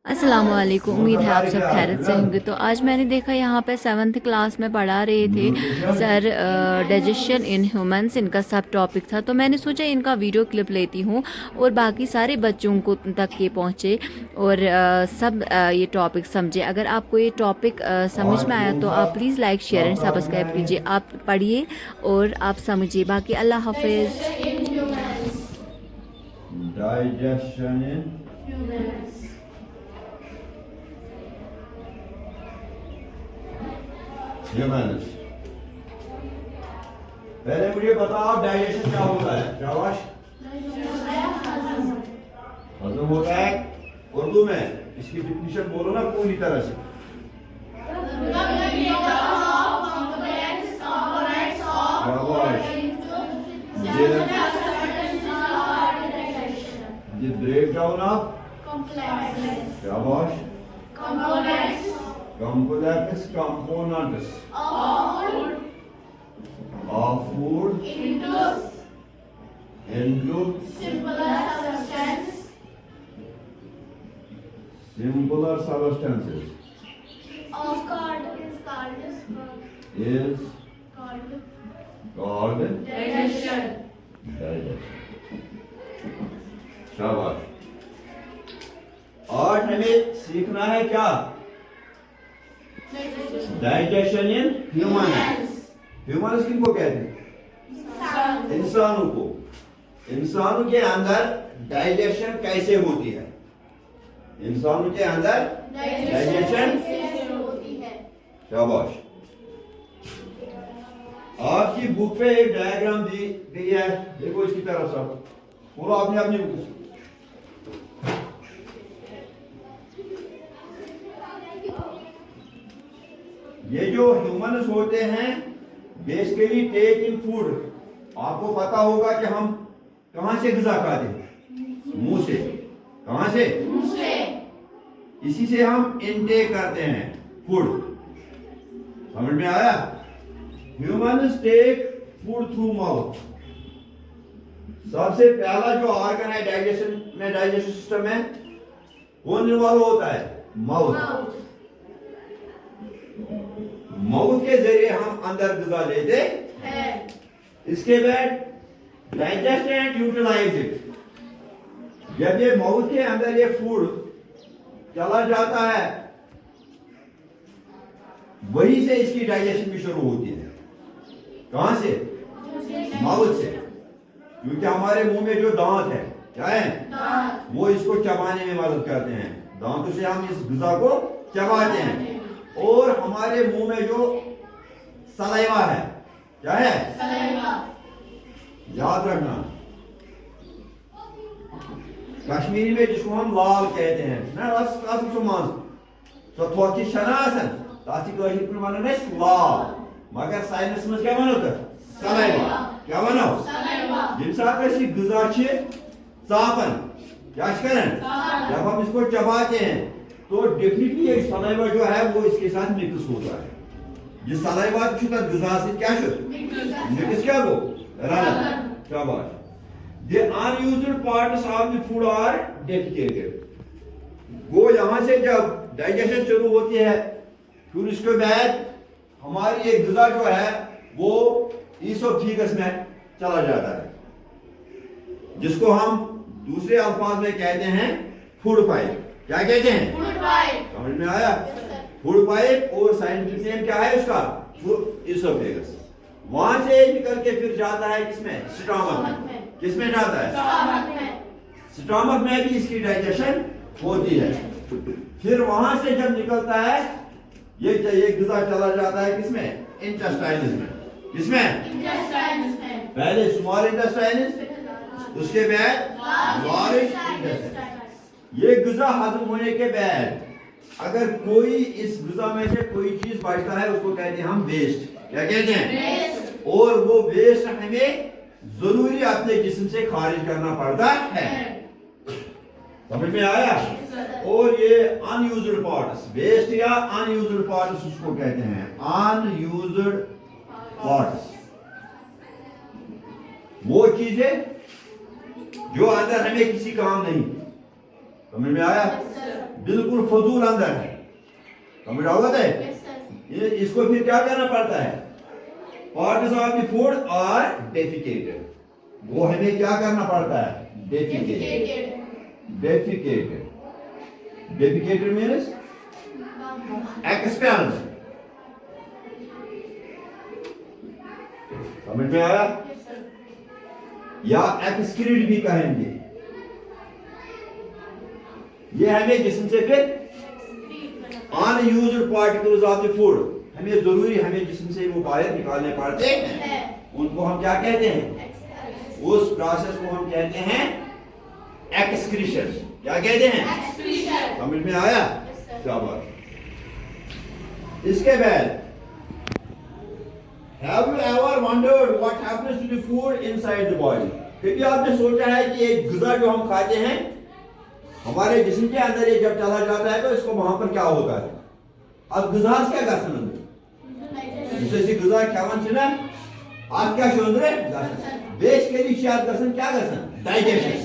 अस्सलामुअलैकुम। उम्मीद है आप सब खैरियत से होंगे। तो आज मैंने देखा यहाँ पे 7th क्लास में पढ़ा रहे थे सर डाइजेशन इन ह्यूमंस, इनका सब टॉपिक था। तो मैंने सोचा इनका वीडियो क्लिप लेती हूँ और बाकी सारे बच्चों को तक ये पहुँचे और सब ये टॉपिक समझे। अगर आपको ये टॉपिक समझ और में आया तो आप please like share and proper subscribe में कीजिए। आप पढ़िए और आप समझिए। बाकी अल्लाह हाफिज़। Digestion in humans. पहले मुझे बताओ डाइजेशन क्या होता है? शाबाश। हजम होता है। उर्दू में इसकी डिफिनीशन बोलो ना पूरी तरह से। शाबाश। The breakdown of शाबाश complex components of food into simpler substances is called digestion. शाबाश। आज हमें सीखना है क्या? Digestion in humans. ह्यूमंस किनको कहते हैं? इंसानों को। इंसानों के अंदर डाइजेशन कैसे होती है? इंसानों के अंदर डाइजेशन शाबाश। आपकी बुक पे एक डायग्राम दी गई है, देखो इसकी तरफ सब पूरा आपने अपनी बुक से। ये जो ह्यूमंस होते हैं बेसिकली टेक इन फूड। आपको पता होगा कि हम कहां से ग़िज़ा खाते हैं? मुंह से। कहां से? मुंह से। इसी से हम इनटेक करते हैं फूड। समझ में आया? Humans take food through mouth. सबसे पहला जो ऑर्गन है डाइजेशन में, डाइजेशन सिस्टम में कौन इन्वॉल्व होता है? माउथ। माउथ के जरिए हम अंदर ग़िज़ा लेते हैं। इसके बाद डाइजेस्ट एंड यूटिलाइज इट। जब ये माउथ के अंदर ये फूड चला जाता है वहीं से इसकी डाइजेशन भी शुरू होती है। कहां से? माउथ से। क्योंकि हमारे मुंह में जो दांत है क्या है? वो इसको चबाने में मदद करते हैं। दांतों से हम इस ग़िज़ा को चबाते हैं। और हमारे मुंह में जो सलाइवा है क्या है? याद रखना, कश्मीरी में जिसको हम लाल कहते हैं ना, लाल, मगर साइंस में क्या बनो? सलाइवा। क्या बनो? ग़िज़ा चापन क्या करें? जब हम इसको चबाते हैं तो डेफिनेटली एक सलाइवा जो है वो इसके साथ मिक्स होता है। ये सलाइवा ग़िज़ा से क्या मिक्स क्या हो रहा? शाबाश। The unused parts of the food are defecated। वो यहाँ से जब डाइजेशन शुरू होती है फिर इसके बाद हमारी ये ग़िज़ा जो है वो ईसोफेगस में चला जाता है, जिसको हम दूसरे अल्फाज में कहते हैं फूड पाइप। क्या कहते हैं? Food pipe. समझ में आया? फूड पाइप और साइंटिफिक नेम क्या है उसका? ईसोफेगस। वहां से निकल के फिर जाता है किसमें? स्टमक में। किसमें जाता है? स्टमक में भी इसकी डाइजेशन होती है। फिर वहां से जब निकलता है ये ग़िज़ा चला जाता है किसमें? इंटेस्टाइन्स में। किसमें? पहले स्मॉल इंटेस्टाइन्स, उसके बाद लार्ज इंटेस्टाइन। ये ग़िज़ा हजम होने के बाद अगर कोई इस ग़िज़ा में से कोई चीज बचता है उसको कहते हैं हम वेस्ट। क्या कहते हैं? और वो वेस्ट हमें जरूरी अपने जिस्म से खारिज करना पड़ता है। समझ में आया? और ये अनयूज्ड पार्ट्स, वेस्ट या अनयूज्ड पार्ट्स उसको कहते हैं। अनयूज्ड पार्ट्स वो चीजें जो अंदर हमें किसी काम नहीं, समझ में आया? बिल्कुल फजूल अंदर है, समझ आवत है? ये इसको फिर क्या करना पड़ता है? Parts of the food are defecated, वो हमें क्या करना पड़ता है? Defecated. Defecated, defecated means expel. समझ में आया? या एक्सक्रीट भी कहेंगे। ये हमें जिस्म से फिर unused particles of the food, हमें जरूरी हमें जिस्म से वो बाहर निकालने पड़ते हैं, उनको हम क्या कहते हैं? उस प्रोसेस को हम कहते हैं एक्सक्रीशन। क्या कहते हैं? समझ में आया? शाबाश। इसके बाद Have you ever wondered what happens to the food inside the body? कभी आपने सोचा है कि एक ग़िज़ा जो हम खाते हैं हमारे जिस्म के अंदर ये जब चला जाता है तो इसको वहां पर क्या होता है? अब ग़िज़ा क्या गसन अंदर जैसे ग़िज़ा खावन छना आप क्या शोंदरे बेसिकली शायद गसन क्या गसन डाइजेशन।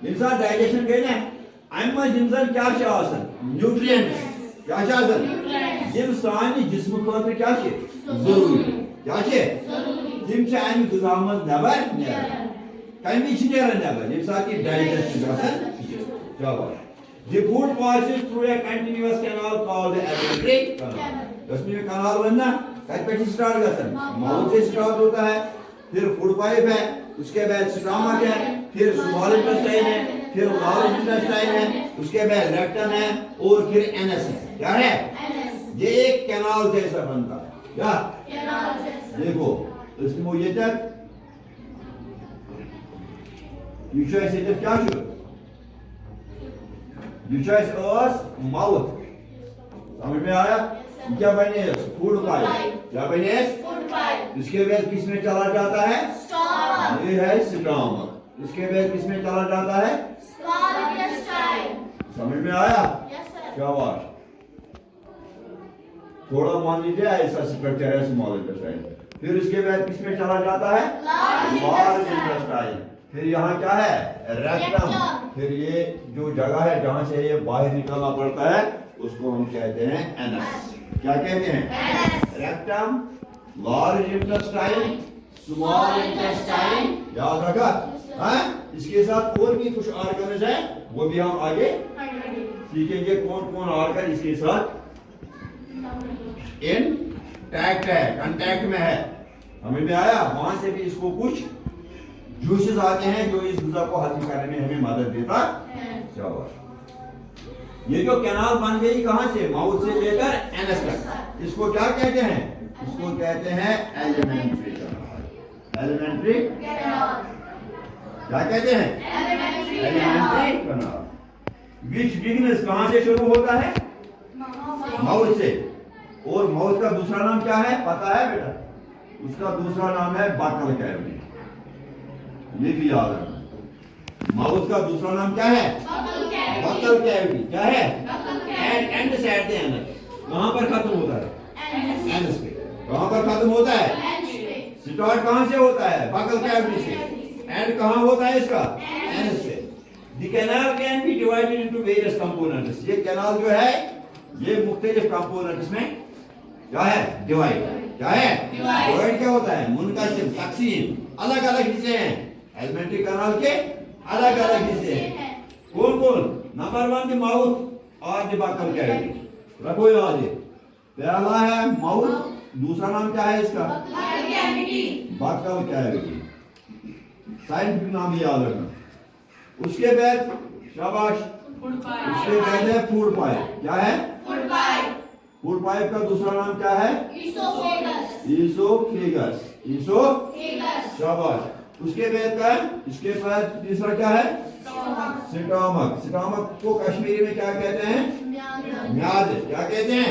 इंसान डाइजेशन कहने अम्मा जिंसन क्या छ आसन न्यूट्रिएंट्स क्या छ आसन यम सानी जिस्म खतर क्या छ जरूरी क्या छ तिम छ अमि ग़िज़ा मज नबर नेरन कमी छ नेरन नबर यम साथ की डाइजेशन गसन शाबाश। The food passes through a continuous canal called the alimentary canal. दसवीं में canal बनना कहीं पे स्टार्ट करता है माउथ से स्टार्ट होता है, फिर फूड पाइप है, उसके बाद स्टमक है, फिर स्मॉल इंटेस्टाइन है, फिर लार्ज इंटेस्टाइन है, उसके बाद रेक्टम है और फिर एनस है। क्या है? ये एक कैनाल जैसा बनता है। क्या कैनाल जैसा? देखो इसमें वो ये तक यूशा से जब क्या शुरू यूचाइस अर्स माउथ। समझ में आया? क्या बने? Food pipe. क्या बने? Food pipe. इसके बाद किस में चला जाता है? स्टमक। ये है स्टमक। इसके बाद किस में चला जाता है? Small intestine. समझ में आया? Yes sir. शाबाश। थोड़ा मान लीजिए ऐसा स्ट्रक्चर है स्मॉल इंटेस्टाइन, फिर इसके बाद किस में चला जाता है? Large intestine. फिर यहाँ क्या है? रेक्टम। फिर ये जो जगह है जहां से ये बाहर निकलना पड़ता है उसको हम कहते हैं एनस। क्या कहते हैं? Rectum, large intestine, small intestine. याद रखा? हाँ? इसके साथ और भी कुछ ऑर्गन्स है वो भी हम आगे सीखेंगे कौन कौन ऑर्गन इसके साथ इंटैक्ट है, कांटेक्ट में है। समझ में आया? वहां से भी इसको कुछ जूसेस आते हैं जो इस ग़िज़ा को हजम करने में हमें मदद देता है। ये जो कैनाल बन गई कहां से? माउथ से लेकर एनस तक। इसको क्या कहते हैं? इसको कहते हैं एलिमेंट्री कैनाल। Alimentary canal. क्या कहते हैं? Alimentary canal. विच बिगिनस कहां से शुरू होता है? माउथ से। और माउथ का दूसरा नाम क्या है पता है बेटा? उसका दूसरा नाम है बकल कैविटी। ये भी याद रखना। माउथ का दूसरा नाम क्या है? Buccal cavity. क्या है? एंड से एट द एंड कहां पर खत्म होता है? एंड पे। कहां पर खत्म होता है? स्टार्ट कहां से होता है? बकल कैविटी से। एंड कहां होता है इसका? एंड से। The canal can be divided into various components. ये कैनाल जो है ये मुख्तलिफ कंपोनेंट्स में क्या है? डिवाइड। क्या है? डिवाइड क्या होता है? मुनकसिम, तकसीम, अलग अलग हिस्से हैं। एलिमेंट्री कैनाल के अलग अलग हिस्से हैं। कौन कौन? नंबर 1 द माउथ और द बकल कैविटी। रखो याद है। पहला है माउथ, दूसरा नाम क्या है इसका? Buccal cavity. साइंटिफिक नाम याद रखना। उसके बाद शाबाश, उसके बाद है फूड पाइप। क्या है? Food pipe. फूड पाइप का दूसरा नाम क्या है? ईसोफेगस। ईसोफेगस। ईसोफेगस। शाबाश। उसके बाद का इसके बाद तीसरा क्या है? स्टमक। स्टमक को कश्मीरी में क्या कहते हैं? म्याद। क्या कहते हैं?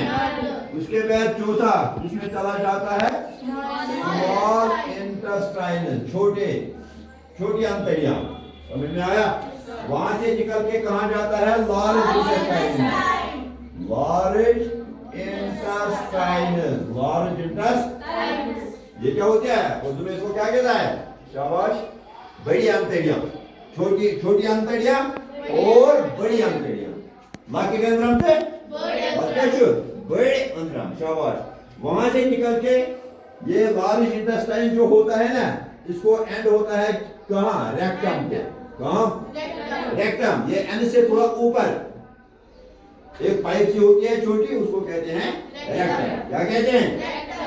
उसके बाद चौथा इसमें चला जाता है स्मॉल इंटेस्टाइन, छोटी अंतड़ियां। समझ में आया? वहां से निकल के कहां जाता है? Large intestine. Large intestine. Large intestine. ये क्या होता है? उर्दू में इसको क्या कहता है? शाबाश। बड़ी अंतड़ियां, छोटी अंतड़ियां और बड़ी अंतड़ियां। लॉकिट अंदरम से बड़े अंदरम, शाबाश। वहां से निकल के ये लार्ज इंटेस्टाइन जो होता है ना, इसको एंड होता है कहाँ? रेक्टम पे। कहाँ? रेक्टम। ये एंड से थोड़ा ऊपर एक पाइप सी होती है छोटी, उसको कहते हैं रेक्टम। क्या कहते हैं?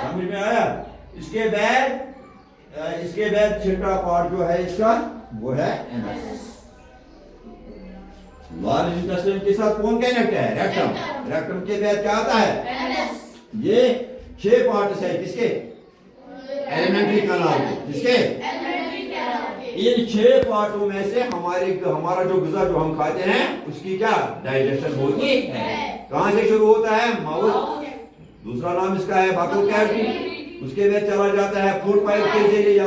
समझ में आया? इसके बाद छठा पार्ट जो है इसका, वो है एनस। लार्ज इंटेस्टाइन के साथ कौन कनेक्ट है? रेक्टम। रेक्टम के बाद क्या आता है? ये 6 पार्ट्स है किसके? एलिमेंट्री कनाल के। किसके? इन 6 पार्टों में से हमारा जो गुज़ा जो हम खाते हैं उसकी क्या डाइजेशन होती है। कहां से शुरू होता है? माउथ। दूसरा नाम इसका है बकल कैविटी। उसके बाद चला जाता है फूड पाइप के जरिए या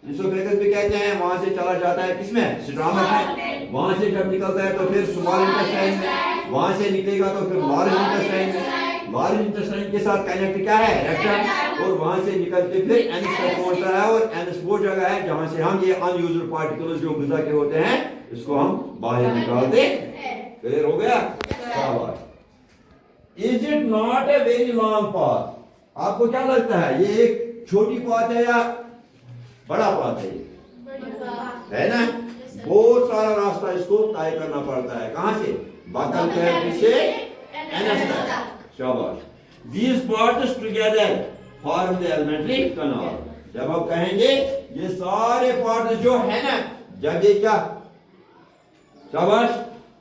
इसोफेगस भी कहते हैं। वहां से चला जाता है किसमें? स्टमक में। वहां से जब निकलता है तो फिर स्मॉल इंटेस्टाइन में। वहां से निकलेगा तो फिर लार्ज इंटेस्टाइन में। लार्ज इंटेस्टाइन के साथ कनेक्ट क्या है? रेक्टम। और वहां से निकल के फिर एनस तक पहुंचता है। और एनस वो जगह है जहां से हम ये अनयूज्ड पार्टिकल्स जो गुज़ा के होते हैं इसको हम बाहर निकालते हैं। क्लियर हो गया? शाबाश। Is it not a very long path? आपको क्या लगता है ये एक छोटी पाथ है या बड़ा पाथ है ना? बहुत सारा रास्ता इसको तय करना पड़ता है। कहां से? बकल कैविटी से एनस तक। शाबाश। These parts together form the elementary canal। जब आप कहेंगे ये सारे पार्ट जो है ना, जब ये क्या, शाबाश,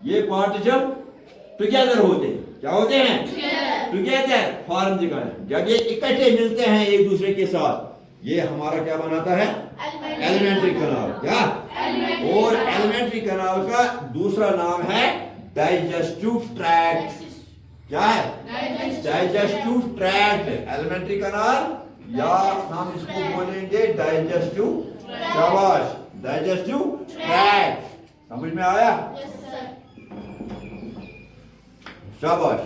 ये पार्ट जब टुगेदर होते हैं, क्या होते हैं? Together form the canal. जब ये इकट्ठे मिलते हैं एक दूसरे के साथ, ये हमारा क्या बनाता है? Alimentary canal. क्या? और एलिमेंट्री कैनाल का दूसरा नाम है डाइजेस्टिव ट्रैक्ट। क्या है? Digestive tract. एलिमेंट्री कैनाल या हम इसको बोलेंगे डाइजेस्टिव। शाबाश, डाइजेस्टिव ट्रैक्ट। समझ में आया? शाबाश।